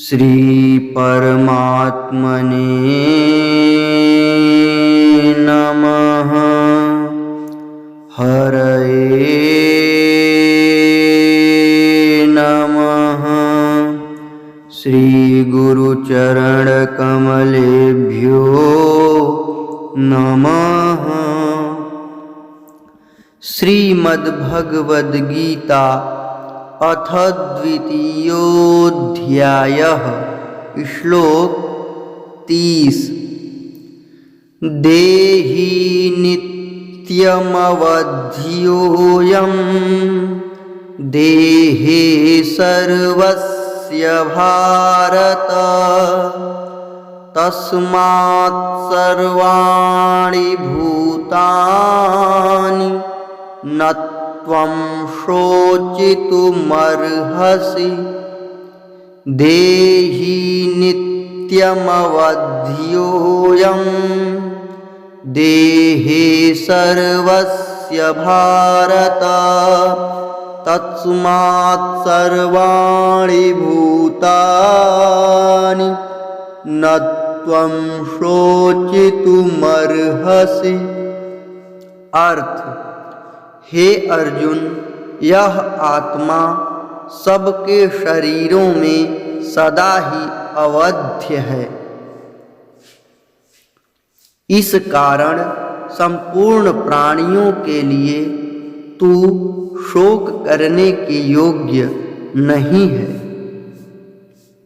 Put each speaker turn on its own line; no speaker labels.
श्री परमात्मने नमः। हरये नमः। श्री गुरुचरण कमलेभ्यो नमः। श्रीमद्भगवद गीता अथ द्वितीयोऽध्यायः। श्लोक 30। देहि नित्यमवध्योऽयं देहे सर्वस्य भारत। तस्मात् सर्वाणि भूतानि न त्वं शोचितुमर्हसि। देहि नित्यमवध्योऽयं देहे सर्वस्य भारत। तस्मात् सर्वाणि भूतानि न त्वं शोचितुमर्हसि। अर्थ: हे अर्जुन, यह आत्मा सबके शरीरों में सदा ही अवध्य है। इस कारण संपूर्ण प्राणियों के लिए तू शोक करने के योग्य नहीं है।